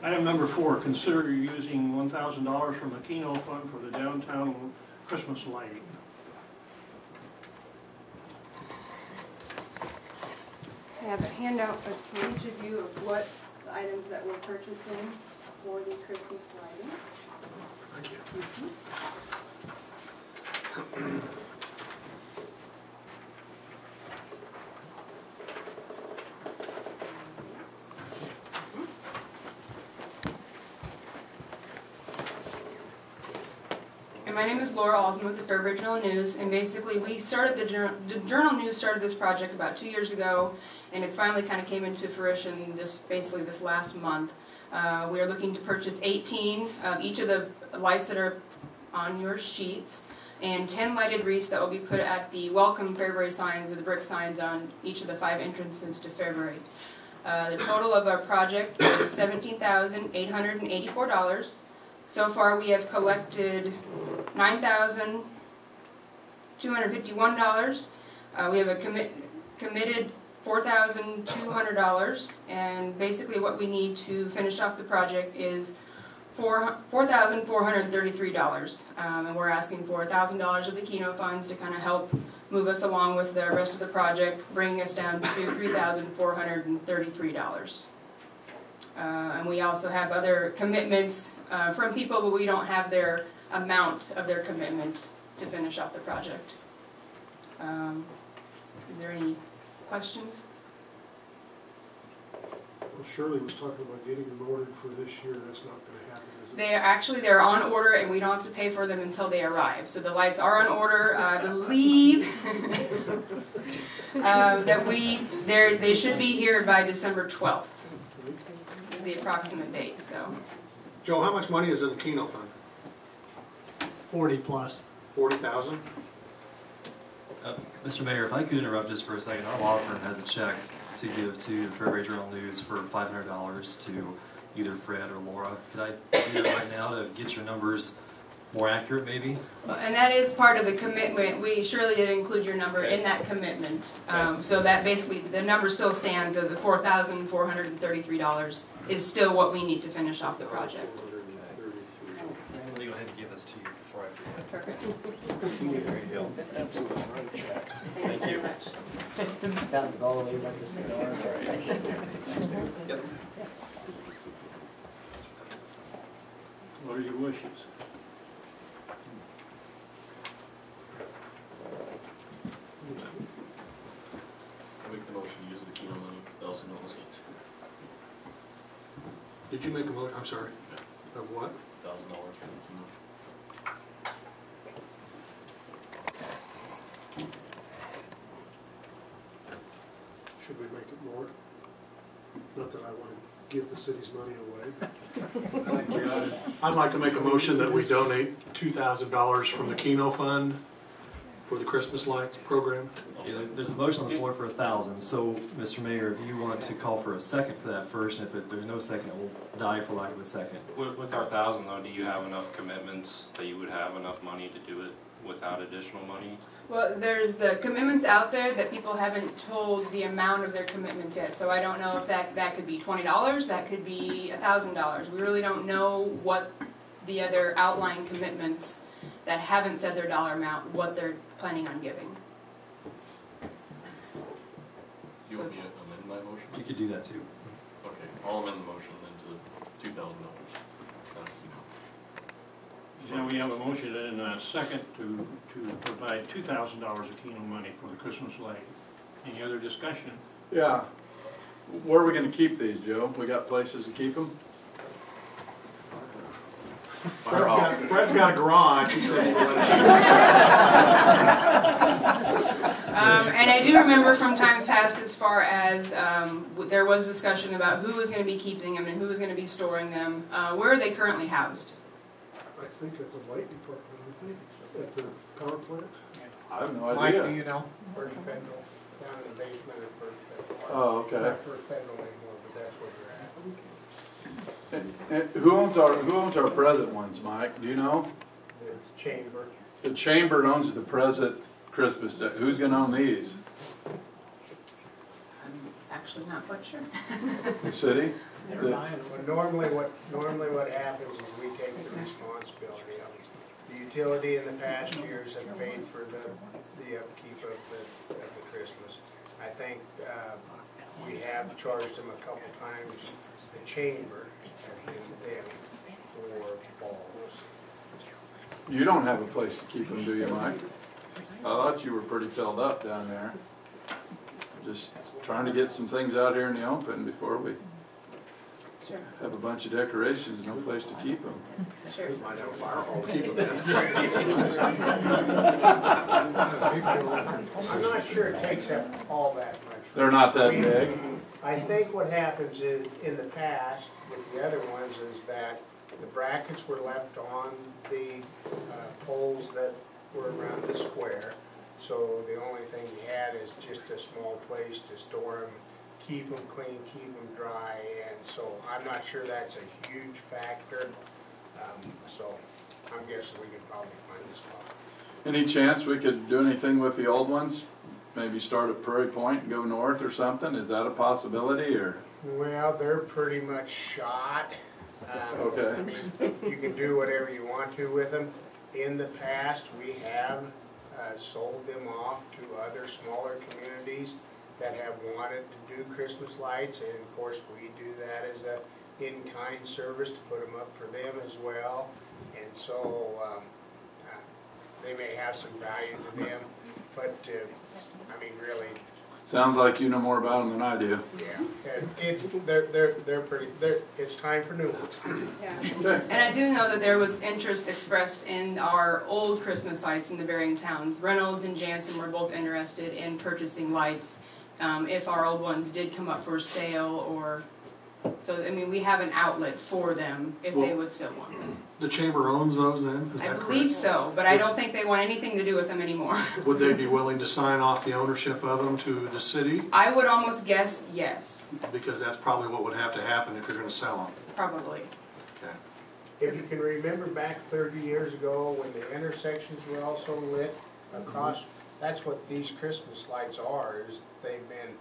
Item number 4, consider using $1,000 from the Keno Fund for the downtown Christmas lighting. I have a handout for each of you of what the items that we're purchasing for the Christmas lighting. Thank you. And my name is Laura Alsman with the Fairbury Journal News, and basically we started the Journal News started this project about 2 years ago, and it's finally kind of came into fruition just basically this last month. We are looking to purchase 18 of each of the lights that are on your sheets, and 10 lighted wreaths that will be put at the welcome Fairbury signs, the brick signs on each of the 5 entrances to Fairbury. The total of our project is $17,884. So far we have collected $9,251. We have a committed $4,200, and basically what we need to finish off the project is $4,433. And we're asking for $1,000 of the Keno funds to kind of help move us along with the rest of the project, bringing us down to $3,433. And we also have other commitments from people, but we don't have their amount of their commitment to finish off the project. Is there any questions? Well, Shirley was talking about getting them ordered for this year. That's not going to happen, is it? They're on order, and we don't have to pay for them until they arrive. So the lights are on order. I believe that they should be here by December 12th. Is the approximate date. So, Joe, how much money is in the Keno Fund? 40 plus. 40,000. Mr. Mayor, if I could interrupt just for a second, our law firm has a check to give to the Fairbury Journal News for $500 to either Fred or Laura. Could I do that right now to get your numbers more accurate, maybe? and that is part of the commitment. We surely did include your number in that commitment. So that basically the number still stands. So the $4,433 is still what we need to finish off the project. I'm going to go ahead and give this to you before I forget. Perfect. There you go. Thank you. Yep. What are your wishes? I'll make the motion to use the Keno money, $1,000. Did you make a motion? I'm sorry. Yeah. Of what? $1,000 for the Keno. Should we make it more? Not that I want to give the city's money away. I'd like to make a motion that we donate $2,000 from the Keno Fund for the Christmas lights program. Yeah, there's a motion on the floor for $1,000. So, Mr. Mayor, if you want to call for a second for that first, and if there's no second, it will die for lack of a second. With our $1,000 though, do you have enough commitments that you would have enough money to do it without additional money? Well, there's the commitments out there that people haven't told the amount of their commitment yet. So I don't know if that could be $20, that could be $1,000. We really don't know what the other outlying commitments that haven't said their dollar amount, what they're planning on giving. You want me to amend my motion? You could do that too. Okay, I'll amend the motion then to $2,000. Now we have a motion and a second to provide $2,000 of Keno money for the Christmas lighting. Any other discussion? Yeah. Where are we going to keep these, Joe? We got places to keep them? Fred's got a garage. He said he wanted to. And I do remember from times past, as far as there was discussion about who was going to be keeping them and who was going to be storing them. Where are they currently housed? I think at the light department, I think, at the power plant. I have no Mike, idea. do you know? First Federal, down in the basement at First Federal. Oh, okay. Not First Federal anymore, but that's where they're at. And who owns our present ones, Mike? Do you know? The chamber. The chamber owns the present Christmas. Who's going to own these? I'm actually not quite sure. The city? They're The- buying Well, it. normally what happens is we take the responsibility of it. The utility in the past years have paid for the upkeep of the Christmas. I think, we have charged them a couple times, the chamber has been them for balls. You don't have a place to keep them, do you, Mike? I thought you were pretty filled up down there. Just trying to get some things out here in the open before we Sure, have a bunch of decorations, no place to keep them. sure. Might have a fire hall to keep them I'm not sure it takes up all that much. They're not that I mean, big. I think what happens is, in the past, with the other ones, is that the brackets were left on the poles that were around the square. So the only thing you had is just a small place to store them, keep them clean, keep them dry, and so I'm not sure that's a huge factor. So I'm guessing we could probably find a spot. Any chance we could do anything with the old ones? Maybe start at Prairie Point and go north or something? Is that a possibility, or? Well, they're pretty much shot. Okay. I mean, you can do whatever you want to with them. In the past, we have sold them off to other smaller communities that have wanted to do Christmas lights, and of course, we do that as a in-kind service to put them up for them as well. And so, they may have some value to them, but, I mean, really, Sounds like you know more about them than I do. yeah, it's time for new ones. Yeah. Okay. And I do know that there was interest expressed in our old Christmas lights in the varying towns. Reynolds and Jansen were both interested in purchasing lights if our old ones did come up for sale, or so. I mean, we have an outlet for them if they would still want them. The chamber owns those then? Is I that believe correct? so, but I don't think they want anything to do with them anymore. Would they be willing to sign off the ownership of them to the city? I would almost guess yes, Because that's probably what would have to happen if you're gonna sell them. probably. Okay. If you can remember back 30 years ago when the intersections were also lit across, that's what these Christmas lights are, is they've been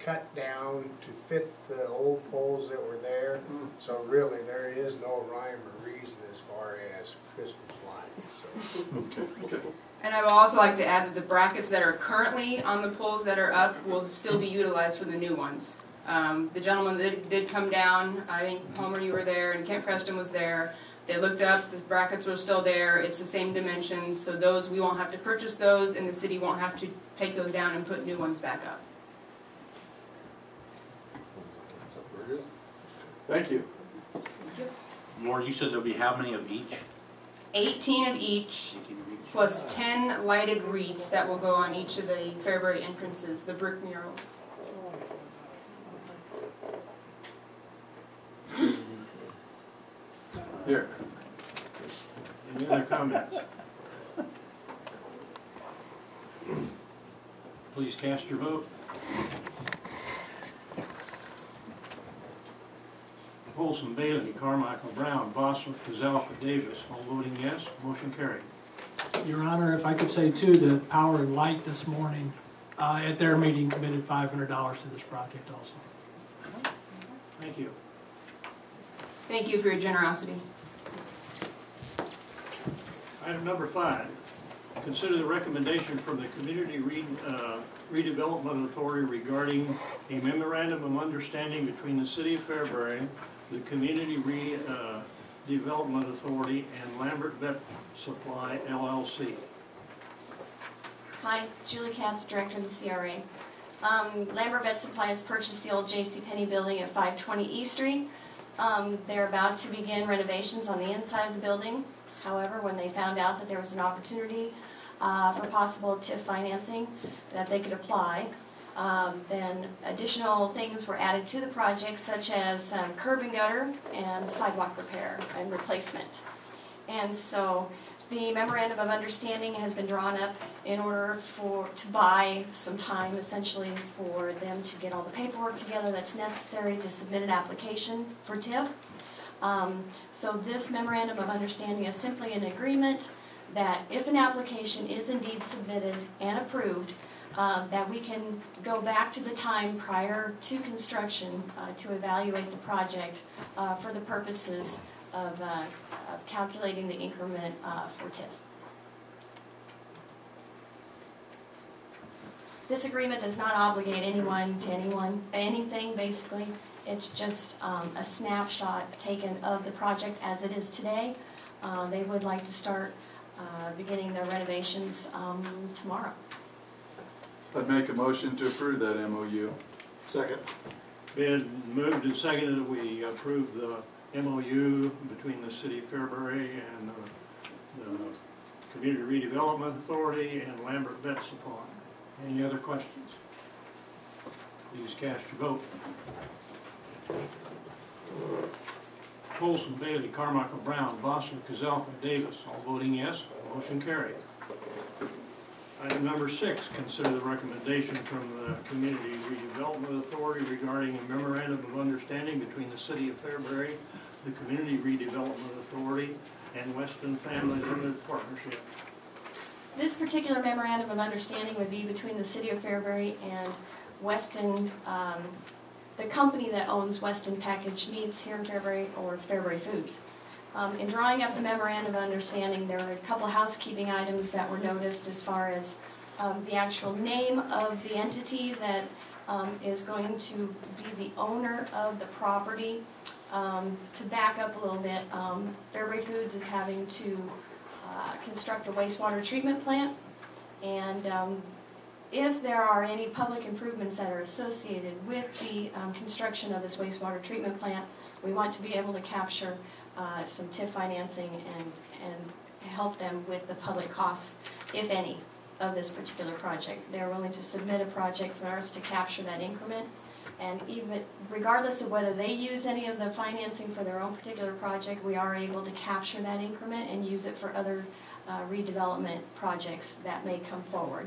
cut down to fit the old poles that were there. So really, there is no rhyme or reason as far as Christmas lights. So. Okay. And I would also like to add that the brackets that are currently on the poles that are up will still be utilized for the new ones. The gentleman that did come down, I think Palmer, you were there, and Kent Preston was there. They looked up, the brackets were still there, it's the same dimensions, so those, we won't have to purchase those, and the city won't have to take those down and put new ones back up. Thank you. More, you said there'll be how many of each? 18 of each, 18 of each? plus 10 lighted wreaths that will go on each of the Fairbury entrances, the brick murals. Here. Any other comments? Please cast your vote. Olson, Bailey, Carmichael, Brown, Boswell, Gazalka, Davis, all voting yes, motion carried. Your Honor, if I could say too, the Power and Light this morning, at their meeting committed $500 to this project also. Thank you. Thank you for your generosity. Item number 5, consider the recommendation from the Community Redevelopment Authority regarding a memorandum of understanding between the City of Fairbury, the Community Redevelopment Authority, and Lambert Vet Supply LLC. Hi, Julie Katz, Director of the CRA. Lambert Vet Supply has purchased the old JCPenney building at 520 East Street. They're about to begin renovations on the inside of the building. However, when they found out that there was an opportunity for possible TIF financing that they could apply, then additional things were added to the project, such as curb and gutter and sidewalk repair and replacement. And so the memorandum of understanding has been drawn up in order to buy some time, essentially, for them to get all the paperwork together that's necessary to submit an application for TIF. So this memorandum of understanding is simply an agreement that if an application is indeed submitted and approved, that we can go back to the time prior to construction to evaluate the project for the purposes of calculating the increment for TIF. This agreement does not obligate anyone to anything basically. It's just a snapshot taken of the project as it is today. They would like to start beginning their renovations tomorrow. I'd make a motion to approve that MOU. Second. Been moved and seconded that we approve the MOU between the City of Fairbury and the Community Redevelopment Authority and Lambert Vet Supply. Any other questions? Please cast your vote. Polson, Bailey, Carmichael, Brown, Boston, Kazelka, Davis, all voting yes, motion carried. Item number 6, consider the recommendation from the Community Redevelopment Authority regarding a memorandum of understanding between the City of Fairbury, the Community Redevelopment Authority, and Weston Family Limited Partnership. This particular memorandum of understanding would be between the City of Fairbury and Weston, the company that owns Weston Packaged Meats here in Fairbury, or Fairbury Foods. In drawing up the memorandum of understanding, there are a couple housekeeping items that were noticed as far as the actual name of the entity that is going to be the owner of the property. To back up a little bit, Fairbury Foods is having to construct a wastewater treatment plant, and if there are any public improvements that are associated with the construction of this wastewater treatment plant, we want to be able to capture some TIF financing and help them with the public costs, if any, of this particular project. They're willing to submit a project for us to capture that increment, and even regardless of whether they use any of the financing for their own particular project, we are able to capture that increment and use it for other redevelopment projects that may come forward.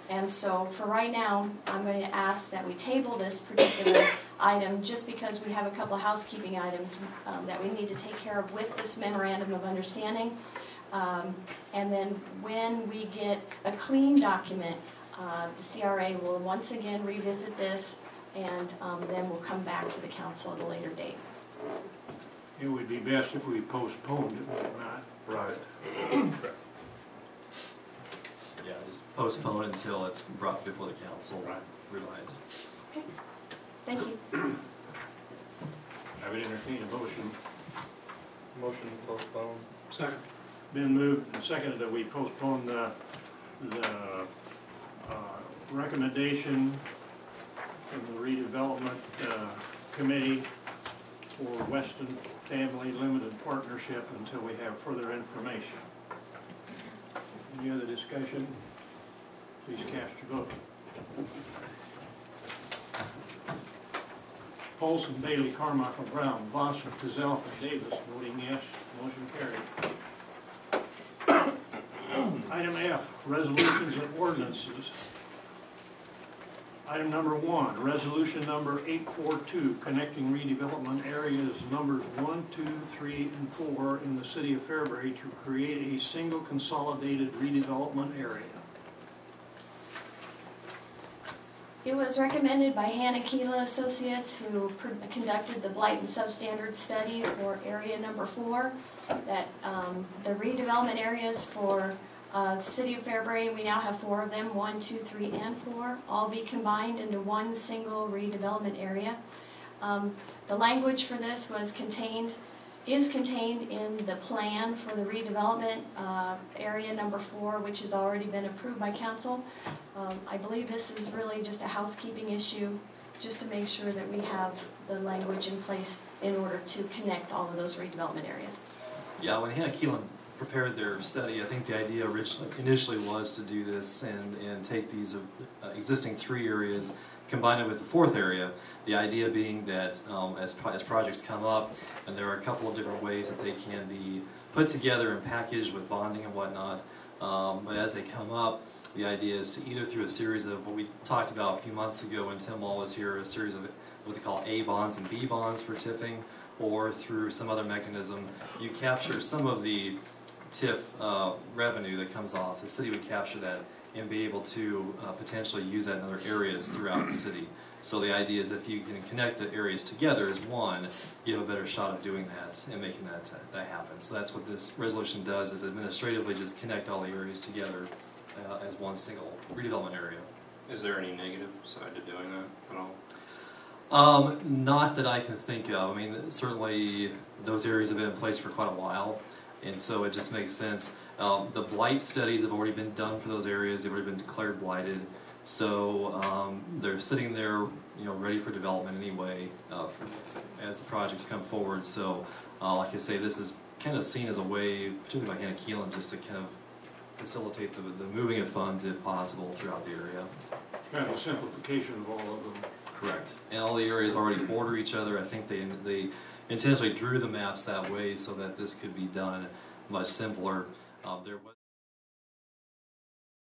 And so for right now, I'm going to ask that we table this particular item just because we have a couple of housekeeping items that we need to take care of with this memorandum of understanding. And then when we get a clean document, the CRA will once again revisit this, and then we'll come back to the council at a later date. It would be best if we postponed it, would it not? Right. Correct. Yeah, just postpone until it's brought before the council. Right. Realized. Okay. Thank you. I would entertain a motion. Motion to postpone. Second. Been moved and seconded that we postpone the recommendation from the redevelopment committee for Weston Family Limited Partnership until we have further information. Any other discussion? Please cast your vote. Polson, Bailey, Carmichael, Brown, Boston, Kazelka, Davis, voting yes, motion carried. Item F, resolutions and ordinances. Item number 1, resolution number 842, connecting redevelopment areas numbers 1, 2, 3, and 4 in the City of Fairbury to create a single consolidated redevelopment area. It was recommended by Hannah Keela Associates, who conducted the blight and substandard study for area number 4, that the redevelopment areas for the City of Fairbury, we now have 4 of them, 1, 2, 3, and 4, all be combined into one single redevelopment area. The language for this is contained in the plan for the redevelopment area number 4, which has already been approved by council. I believe this is really just a housekeeping issue, just to make sure that we have the language in place in order to connect all of those redevelopment areas. Yeah, when Hannah Keelan prepared their study, I think the idea initially was to do this and take these existing 3 areas, combine it with the 4th area. The idea being that as projects come up, and there are a couple of different ways that they can be put together and packaged with bonding and whatnot, but as they come up, the idea is to either through a series of what we talked about a few months ago when Tim Wall was here, a series of what they call A bonds and B bonds for TIFing, or through some other mechanism, you capture some of the TIF revenue that comes off. The city would capture that and be able to potentially use that in other areas throughout the city. So the idea is if you can connect the areas together as one, you have a better shot of doing that and making that happen. So that's what this resolution does, is administratively just connect all the areas together as one single redevelopment area. Is there any negative side to doing that at all? Not that I can think of. I mean, certainly those areas have been in place for quite a while, and so it just makes sense. The blight studies have already been done for those areas. They've already been declared blighted. So they're sitting there, ready for development anyway as the projects come forward. So, like I say, this is kind of seen as a way, particularly by Hannah Keelan, just to kind of facilitate the moving of funds, if possible, throughout the area. Kind of a simplification of all of them. Correct. And all the areas already border each other. I think they intentionally drew the maps that way so that this could be done much simpler. There was